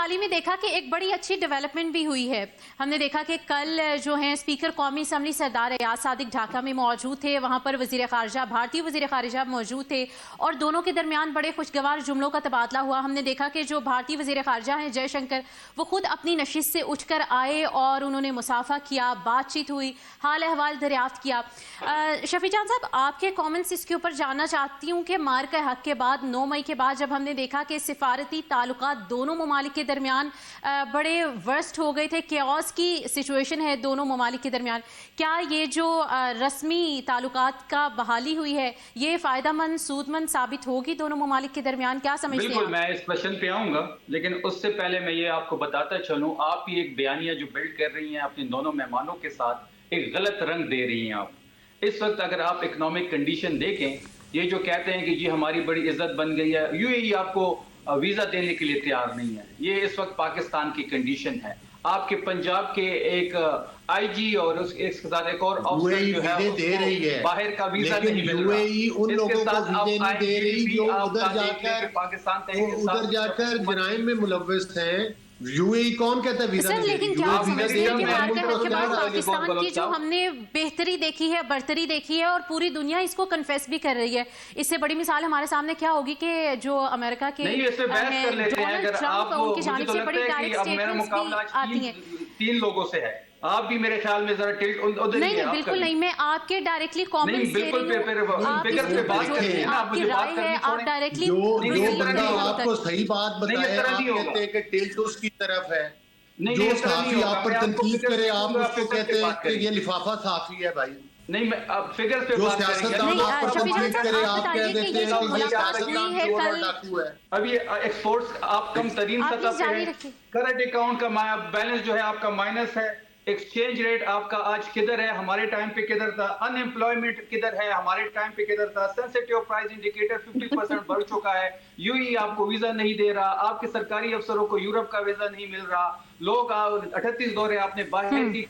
حال ہی میں دیکھا کہ ایک بڑی اچھی ڈیولپمنٹ بھی ہوئی ہے. ہم نے دیکھا کہ کل جو ہیں اسپیکر قومی اسمبلی سردار ایاز صادق ڈھاکہ میں موجود تھے. وہاں پر وزیر خارجہ بھارتی وزیر خارجہ موجود تھے اور دونوں کے درمیان بڑے خوشگوار جملوں کا تبادلہ ہوا. ہم نے دیکھا کہ جو بھارتی وزیر خارجہ ہیں جے شنکر وہ خود اپنی نشست سے اٹھ کر آئے اور انہوں نے مصافحہ کیا, بات چیت ہوئی, حال احوال دریافت کیا. شفیع جان صاحب, آپ کے کامنٹس اس کے اوپر جاننا چاہتی ہوں کہ مارکہ حق کے بعد 9 مئی کے بعد جب ہم نے دیکھا کہ سفارتی تعلقات دونوں ممالک کے درمیان بڑے ورسٹ ہو گئے تھے, کیوس کی سچویشن ہے دونوں ممالک کے درمیان, کیا یہ جو رسمی تعلقات کا بحالی ہوئی ہے یہ فائدہ مند سود مند ثابت ہوگی دونوں ممالک کے درمیان؟ کیا سمجھتے ہیں؟ بالکل, میں اس کوشچن پہ آؤں گا, لیکن اس سے پہلے میں یہ آپ کو بتاتا چلوں, آپ یہ ایک بیانیہ جو بلڈ کر رہی ہیں اپنے دونوں مہمانوں کے ساتھ ایک غلط رنگ دے رہی ہیں. آپ اس وقت اگر آپ اکنامک کنڈیشن دیکھیں, یہ جو کہتے ہیں کہ جی ہماری بڑی عزت بن گئی ہے, یو اے ای آپ کو ویزا دینے کے لیے تیار نہیں ہے. یہ اس وقت پاکستان کی کنڈیشن ہے. آپ کے پنجاب کے ایک آئی جی اور اس کے ساتھ ایک اور افسر جو ہے باہر کا ویزا نہیں مل رہا. اس کے ساتھ آپ آئی جی آپ ادھر جا کر جرائم میں ملوث ہیں. یو اے ای کون کہتا ہے ویزا سر, نہیں دے رہی؟ لیکن کیا سمجھتے ہیں کہ مارکہ حق کے بعد پاکستان کی جو ہم نے بہتری دیکھی ہے, برتری دیکھی ہے اور پوری دنیا اس کو کنفیس بھی کر رہی ہے, اس سے بڑی مثال ہمارے سامنے کیا ہوگی کہ جو امریکہ کے ڈونلڈ ٹرمپ ان کی جانب سے بڑی ڈائریکٹ اسٹیٹمنٹس بھی آتی ہیں. 3 لوگوں سے ہے, آپ بھی میرے خیال میں ذرا ٹلٹ ادھر ہی ہے. نہیں بالکل نہیں, میں آپ کے ڈائریکٹلی کامنٹس لے رہی ہوں, آپ اس کے جو آپ کی رائے ہے آپ ڈائریکٹلی جو بندہ آپ کو صحیح بات بتائے, آپ کہتے ہیں کہ ٹلٹ اس کی طرف ہے. جو صحافی آپ پر تنقید کرے آپ اس کو کہتے ہیں کہ یہ لفافہ صحافی ہے. بھائی نہیں, میں اب فگرز پہ بات کریں گے. نہیں, شفیع جان صاحب آپ بتائیے کہ یہ جو ملاقات ہوئی ہے کل, اب یہ ایکسپورٹس آپ کم ترین سطح پہ ہے, کرنٹ اکاؤنٹ کا بیلنس جو ہے آپ کا مائنس ہے, ایکسچینج ریٹ آپ کا آج کدھر ہے, ہمارے ٹائم پہ کدھر تھا, ان ایمپلائمنٹ کدھر ہے, ہمارے ٹائم پہ کدھر تھا, سینسٹیو پرائز انڈیکیٹر 50% بڑھ چکا ہے, یو ای آپ کو ویزا نہیں دے رہا, آپ کے سرکاری افسروں کو یورپ کا ویزا نہیں مل رہا, لوگ 38 دورے آپ نے باہر کی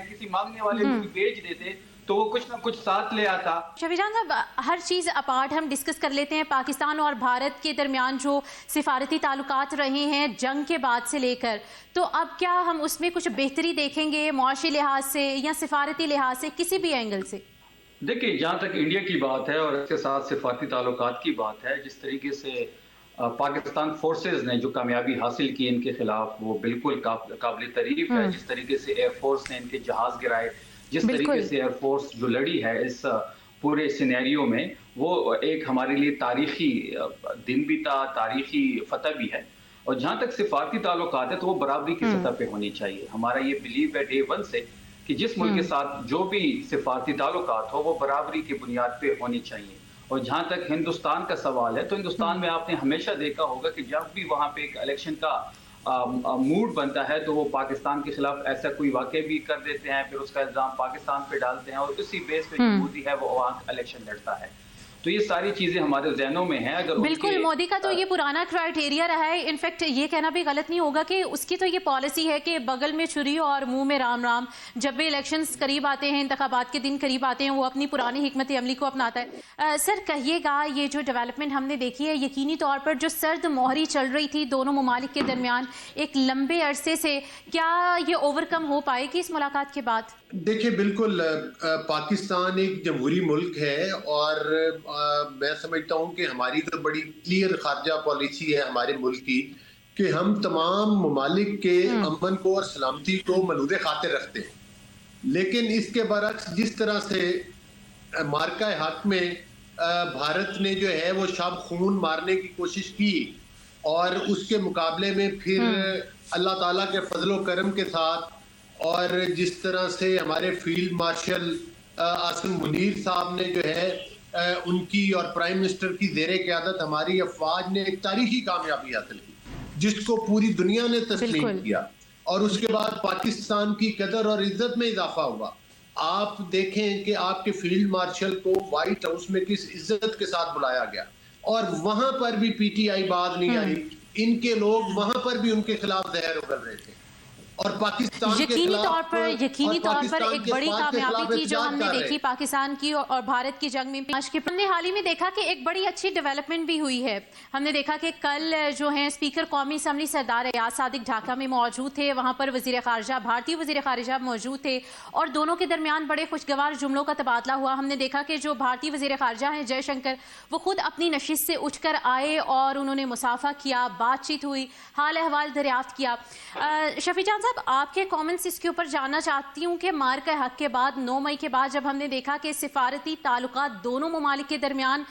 کسی مانگنے والے کو بھی بھیج دیتے تو وہ کچھ نہ کچھ ساتھ لے آتا. شفیع جان صاحب, ہر چیز اپارٹ ہم ڈسکس کر لیتے ہیں. پاکستان اور بھارت کے درمیان جو سفارتی تعلقات رہے ہیں جنگ کے بعد سے لے کر, تو اب کیا ہم اس میں کچھ بہتری دیکھیں گے معاشی لحاظ سے یا سفارتی لحاظ سے, کسی بھی اینگل سے؟ دیکھیں, جہاں تک انڈیا کی بات ہے اور اس کے ساتھ سفارتی تعلقات کی بات ہے, جس طریقے سے پاکستان فورسز نے جو کامیابی حاصل کی ان کے خلاف وہ بالکل قابل تعریف ہے. جس طریقے سے ایئر فورس نے ان کے جہاز گرائے, جس طریقے سے ایئر فورس جو لڑی ہے اس پورے سینیریو میں, وہ ایک ہمارے لیے تاریخی دن بھی تھا, تاریخی فتح بھی ہے. اور جہاں تک سفارتی تعلقات ہے تو وہ برابری کی سطح پہ ہونی چاہیے. ہمارا یہ بلیو ہے ڈے 1 سے کہ جس ملک کے ساتھ جو بھی سفارتی تعلقات ہو وہ برابری کی بنیاد پہ ہونی چاہیے. اور جہاں تک ہندوستان کا سوال ہے تو ہندوستان میں آپ نے ہمیشہ دیکھا ہوگا کہ جب بھی وہاں پہ ایک الیکشن کا موڈ بنتا ہے تو وہ پاکستان کے خلاف ایسا کوئی واقعہ بھی کر دیتے ہیں, پھر اس کا الزام پاکستان پہ ڈالتے ہیں اور اسی بیس پہ جو مودی ہے وہ وہاں الیکشن لڑتا ہے. تو یہ ساری چیزیں ہمارے ذہنوں میں ہیں. اگر بالکل, مودی کا تو یہ پرانا کرائٹیریا رہا ہے. انفیکٹ یہ کہنا بھی غلط نہیں ہوگا کہ اس کی تو یہ پالیسی ہے کہ بغل میں چھری اور منہ میں رام رام. جب بھی الیکشنز قریب آتے ہیں, انتخابات کے دن قریب آتے ہیں, وہ اپنی پرانی حکمت عملی کو اپناتا ہے. سر کہیے گا, یہ جو ڈیولپمنٹ ہم نے دیکھی ہے یقینی طور پر جو سرد مہری چل رہی تھی دونوں ممالک کے درمیان ایک لمبے عرصے سے, کیا یہ اوور کم ہو پائے گی اس ملاقات کے بعد؟ دیکھیں بالکل, پاکستان ایک جمہوری ملک ہے اور میں سمجھتا ہوں کہ ہماری تو بڑی کلیئر خارجہ پالیسی ہے ہمارے ملک کی کہ ہم تمام ممالک کے امن کو اور سلامتی کو ملحوظ خاطر رکھتے ہیں. لیکن اس کے برعکس جس طرح سے مارکہ حق میں بھارت نے جو ہے وہ شب خون مارنے کی کوشش کی اور اس کے مقابلے میں پھر اللہ تعالیٰ کے فضل و کرم کے ساتھ اور جس طرح سے ہمارے فیلڈ مارشل عاصم منیر صاحب نے جو ہے ان کی اور پرائم منسٹر کی زیر قیادت ہماری افواج نے ایک تاریخی کامیابی حاصل کی جس کو پوری دنیا نے تسلیم کیا, اور اس کے بعد پاکستان کی قدر اور عزت میں اضافہ ہوا. آپ دیکھیں کہ آپ کے فیلڈ مارشل کو وائٹ ہاؤس میں کس عزت کے ساتھ بلایا گیا اور وہاں پر بھی پی ٹی آئی باز نہیں آئی, ان کے لوگ وہاں پر بھی ان کے خلاف زہر اگل رہے تھے. اور پاکستان کے یقینی خلاف یقینی طور پر ایک بڑی کامیابی تھی جو ہم نے دیکھی پاکستان پاکستان کی اور بھارت کی جنگ میں ہم نے حال ہی میں دیکھا کہ ایک بڑی اچھی ڈیولپمنٹ بھی ہوئی ہے. ہم نے دیکھا کہ کل جو ہیں اسپیکر قومی اسمبلی سردار ایاز صادق ڈھاکہ میں موجود تھے. وہاں پر وزیر خارجہ بھارتی وزیر خارجہ موجود تھے اور دونوں کے درمیان بڑے خوشگوار جملوں کا تبادلہ ہوا. ہم نے دیکھا کہ جو بھارتی وزیر خارجہ ہیں جے شنکر وہ خود اپنی نشست سے اٹھ کر آئے اور انہوں نے مصافحہ کیا, بات چیت ہوئی, حال احوال دریافت کیا. شفیع جان صاحب آپ کے کامنٹس اس کے اوپر جاننا چاہتی ہوں کہ مارکہ حق کے بعد 9 مئی کے بعد جب ہم نے دیکھا کہ سفارتی تعلقات دونوں ممالک کے درمیان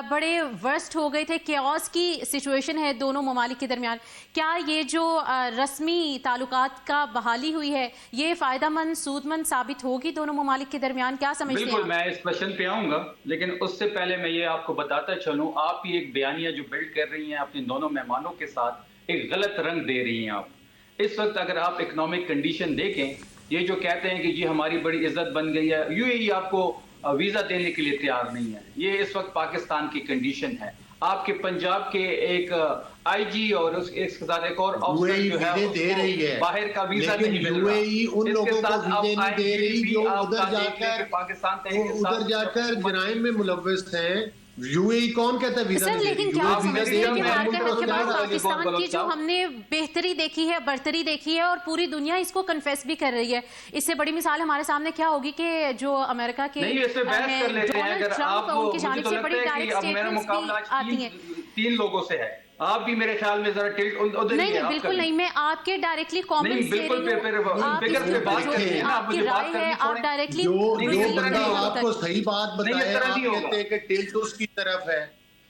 بڑے ورسٹ ہو گئے تھے, کیوس کی سچویشن ہے دونوں ممالک کے درمیان, کیا یہ جو رسمی تعلقات کا بحالی ہوئی ہے یہ فائدہ مند سود مند ثابت ہوگی دونوں ممالک کے درمیان, کیا سمجھتے ہیں؟ بالکل, میں اس کوشچن پہ آؤں گا لیکن اس سے پہلے میں یہ آپ کو بتاتا چلوں, آپ یہ ایک بیانیہ جو بلڈ کر رہی ہیں اپنے دونوں مہمانوں کے ساتھ ایک غلط رنگ دے رہی ہیں آپ. اس وقت اگر آپ اکنامک کنڈیشن دیکھیں, یہ جو کہتے ہیں کہ جی ہماری بڑی عزت بن گئی ہے, یو اے ای آپ کو ویزا دینے کے لیے تیار نہیں ہے. یہ اس وقت پاکستان کی کنڈیشن ہے. آپ کے پنجاب کے ایک آئی جی اور اس کے ساتھ ایک اور افسر جو ہے باہر کا ویزا نہیں مل رہا. اس کے ساتھ آپ IGP بھی آپ کا دیکھ لیں کہ پاکستان ادھر جا کر جرائم میں ملوث ہیں. یو اے ای کون کہتا ہے ویزا؟ سر لیکن کیا سمجھتے ہیں کہ مارکہ حق کے بعد پاکستان کی جو ہم نے بہتری دیکھی ہے, برتری دیکھی ہے اور پوری دنیا اس کو کنفیس بھی کر رہی ہے, اس سے بڑی مثال ہمارے سامنے کیا ہوگی کہ جو امریکہ کے ڈونلڈ ٹرمپ ان کی جانب سے بڑی ڈائریکٹ اسٹیٹمنٹس بھی آتی ہیں. 3 لوگوں سے ہے, آپ بھی میرے خیال میں ذرا ٹلٹ ادھر ہی ہے. نہیں بالکل نہیں, میں آپ کے ڈائریکٹلی کامنٹس دے رہی ہوں, آپ اس کے اوپر جو بھی آپ کی رائے ہے آپ ڈائریکٹلی جو بندہ آپ کو صحیح بات بتائے, آپ کہتے ہیں کہ ٹلٹ اس کی طرف ہے.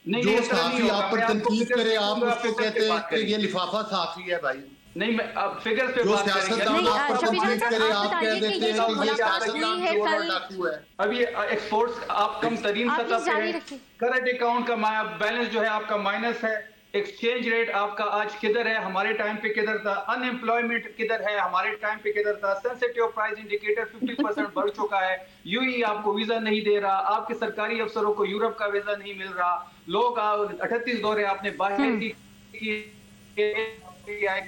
جو صحافی آپ پر تنقید کرے آپ اس کو کہتے ہیں کہ یہ لفافہ صحافی ہے. بھائی نہیں, میں اب فگرز پہ بات کریں گے. نہیں, شفیع جان صاحب آپ بتائیے کہ یہ جو ملاقات ہوئی ہے کل, اب یہ ایکسپورٹس آپ کم ترین سطح پہ ہے, کرنٹ اکاؤنٹ کا بیلنس جو ہے آپ کا مائنس ہے, ایکسچینج ریٹ آپ کا آج کدھر ہے, ہمارے ٹائم پہ کدھر تھا, ان ایمپلائمنٹ کدھر ہے, ہمارے ٹائم پہ کدھر تھا, سینسٹیو پرائز انڈیکیٹر 50% بڑھ چکا ہے, یو ای آپ کو ویزا نہیں دے رہا, آپ کے سرکاری افسروں کو یورپ کا ویزا نہیں مل رہا, لوگ 38 دورے آپ نے باہر کی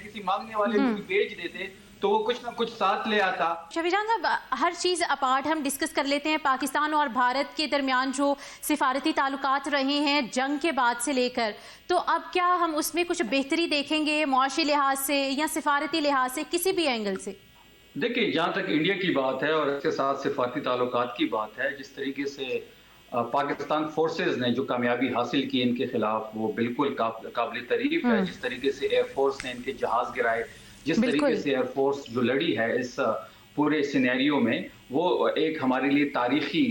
کسی مانگنے والے کو بھی بھیج دیتے تو وہ کچھ نہ کچھ ساتھ لے آتا. شفیع جان صاحب ہر چیز اپارٹ ہم ڈسکس کر لیتے ہیں. پاکستان اور بھارت کے درمیان جو سفارتی تعلقات رہے ہیں جنگ کے بعد سے لے کر, تو اب کیا ہم اس میں کچھ بہتری دیکھیں گے معاشی لحاظ سے یا سفارتی لحاظ سے, کسی بھی اینگل سے؟ دیکھیں, جہاں تک انڈیا کی بات ہے اور اس کے ساتھ سفارتی تعلقات کی بات ہے, جس طریقے سے پاکستان فورسز نے جو کامیابی حاصل کی ان کے خلاف وہ بالکل قابل تعریف ہے. جس طریقے سے ایئر فورس نے ان کے جہاز گرائے, جس طریقے سے ایئر فورس جو لڑی ہے اس پورے سینیریو میں, وہ ایک ہمارے لیے تاریخی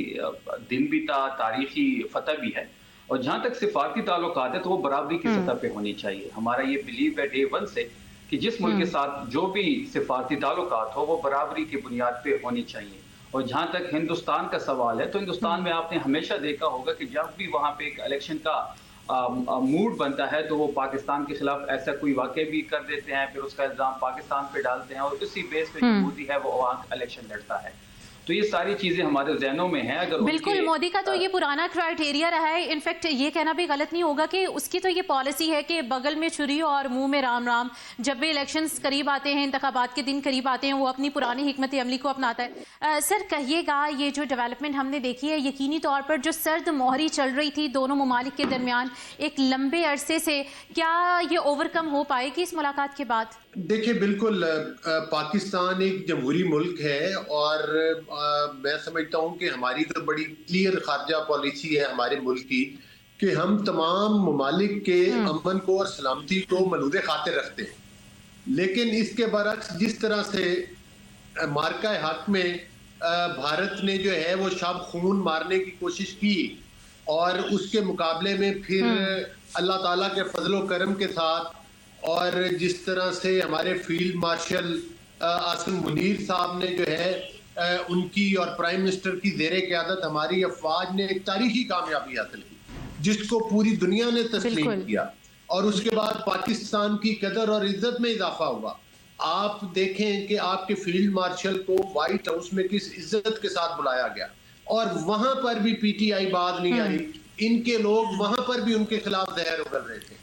دن بھی تھا, تاریخی فتح بھی ہے. اور جہاں تک سفارتی تعلقات ہے تو وہ برابری کی سطح پہ ہونی چاہیے. ہمارا یہ بلیو ہے ڈے 1 سے کہ جس ملک کے ساتھ جو بھی سفارتی تعلقات ہو وہ برابری کی بنیاد پہ ہونی چاہیے. اور جہاں تک ہندوستان کا سوال ہے تو ہندوستان میں آپ نے ہمیشہ دیکھا ہوگا کہ جب بھی وہاں پہ ایک الیکشن کا موڈ بنتا ہے تو وہ پاکستان کے خلاف ایسا کوئی واقع بھی کر دیتے ہیں, پھر اس کا الزام پاکستان پہ ڈالتے ہیں اور اسی بیس پہ جو مودی ہے وہ وہاں الیکشن لڑتا ہے. تو یہ ساری چیزیں ہمارے ذہنوں میں ہیں. اگر بالکل مودی کا تو یہ پرانا کرائٹیریا رہا ہے. انفیکٹ یہ کہنا بھی غلط نہیں ہوگا کہ اس کی تو یہ پالیسی ہے کہ بغل میں چھری اور منہ میں رام رام. جب بھی الیکشنز قریب آتے ہیں, انتخابات کے دن قریب آتے ہیں, وہ اپنی پرانی حکمت عملی کو اپناتا ہے. سر کہیے گا, یہ جو ڈیولپمنٹ ہم نے دیکھی ہے یقینی طور پر جو سرد مہری چل رہی تھی دونوں ممالک کے درمیان ایک لمبے عرصے سے, کیا یہ اوور کم ہو پائے گی اس ملاقات کے بعد؟ دیکھیں بالکل, پاکستان ایک جمہوری ملک ہے اور میں سمجھتا ہوں کہ ہماری تو بڑی کلیئر خارجہ پالیسی ہے ہمارے ملک کی کہ ہم تمام ممالک کے امن کو اور سلامتی کو ملحوظ خاطر رکھتے ہیں. لیکن اس کے برعکس جس طرح سے مارکہ حق میں بھارت نے جو ہے وہ شب خون مارنے کی کوشش کی اور اس کے مقابلے میں پھر اللہ تعالیٰ کے فضل و کرم کے ساتھ اور جس طرح سے ہمارے فیلڈ مارشل عاصم منیر صاحب نے جو ہے ان کی اور پرائم منسٹر کی زیر قیادت ہماری افواج نے ایک تاریخی کامیابی حاصل کی جس کو پوری دنیا نے تسلیم کیا, اور اس کے بعد پاکستان کی قدر اور عزت میں اضافہ ہوا. آپ دیکھیں کہ آپ کے فیلڈ مارشل کو وائٹ ہاؤس میں کس عزت کے ساتھ بلایا گیا اور وہاں پر بھی پی ٹی آئی باز نہیں آئی. ان کے لوگ وہاں پر بھی ان کے خلاف زہر اگل رہے تھے